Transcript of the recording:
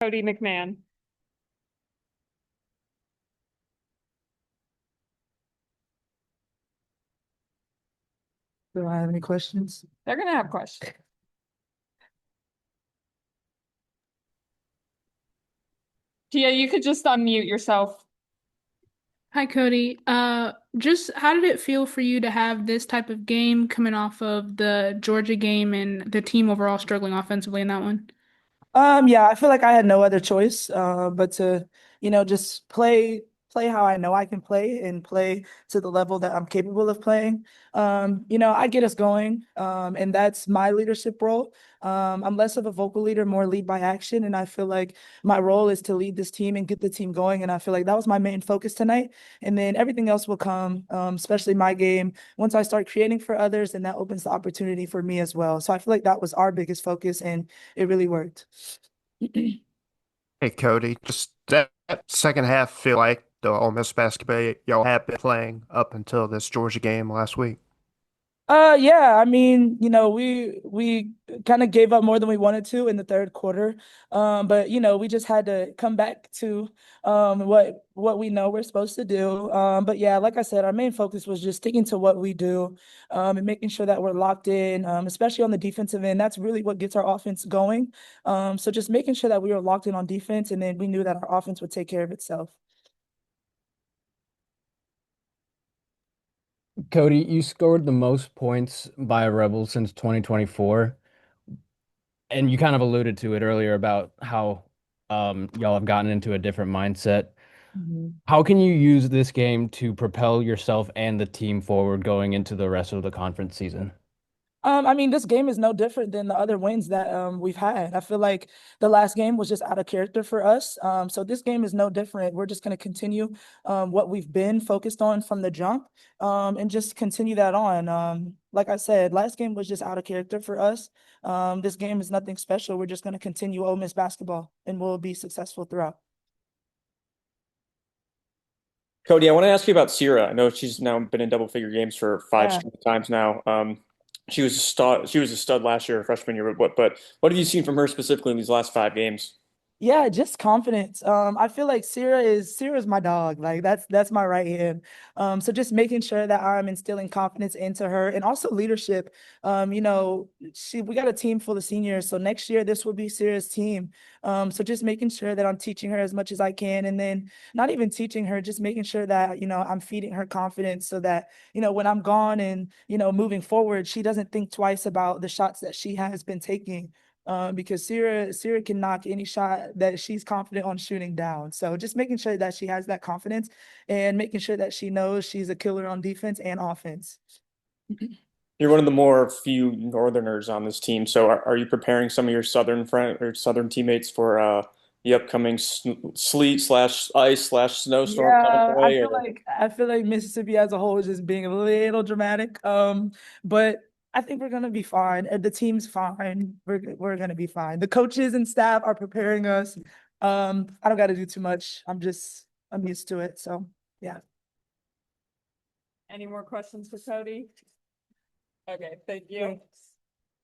Cotie McMahon. Do I have any questions? They're gonna have questions. Tia, you could just unmute yourself. Hi, Cotie. Just how did it feel for you to have this type of game coming off of the Georgia game and the team overall struggling offensively in that one? Yeah, I feel like I had no other choice, but to, just play how I know I can play and play to the level that I'm capable of playing. I get us going, and that's my leadership role. I'm less of a vocal leader, more lead by action, and I feel like my role is to lead this team and get the team going. And I feel like that was my main focus tonight. And then everything else will come, especially my game. Once I start creating for others, and that opens the opportunity for me as well. So I feel like that was our biggest focus, and it really worked. Hey Cody, just that second half feel like the Ole Miss basketball y'all have been playing up until this Georgia game last week. Yeah, I mean, we kind of gave up more than we wanted to in the third quarter. But we just had to come back to what we know we're supposed to do. But yeah, like I said, our main focus was just sticking to what we do, and making sure that we're locked in, especially on the defensive end. That's really what gets our offense going. So just making sure that we were locked in on defense, and then we knew that our offense would take care of itself. Cody, you scored the most points by a Rebel since 2024, and you kind of alluded to it earlier about how y'all have gotten into a different mindset. Mhm. How can you use this game to propel yourself and the team forward going into the rest of the conference season? I mean, this game is no different than the other wins that we've had. I feel like the last game was just out of character for us. So this game is no different. We're just going to continue what we've been focused on from the jump, and just continue that on. Like I said, last game was just out of character for us. This game is nothing special. We're just going to continue Ole Miss basketball, and we'll be successful throughout. Cotie, I want to ask you about Sierra. I know she's now been in double figure games for five Yeah. straight times now. She was a stud. She was a stud last year, freshman year. What have you seen from her specifically in these last five games? Yeah, just confidence. I feel like Sierra's my dog. Like that's my right hand. So just making sure that I'm instilling confidence into her and also leadership. We got a team full of seniors, so next year this will be Sierra's team. So just making sure that I'm teaching her as much as I can, and then not even teaching her, just making sure that I'm feeding her confidence so that when I'm gone and moving forward, she doesn't think twice about the shots that she has been taking, because Sierra can knock any shot that she's confident on shooting down. So just making sure that she has that confidence and making sure that she knows she's a killer on defense and offense. You're one of the more few Northerners on this team. So are you preparing some of your Southern friend or Southern teammates for the upcoming sleet slash ice slash snowstorm coming Yeah, their way? Or I feel like Mississippi as a whole is just being a little dramatic. But I think we're gonna be fine. The team's fine. We're gonna be fine. The coaches and staff are preparing us. I don't got to do too much. I'm used to it. So yeah. Any more questions for Cotie? Okay, thank you. Thanks.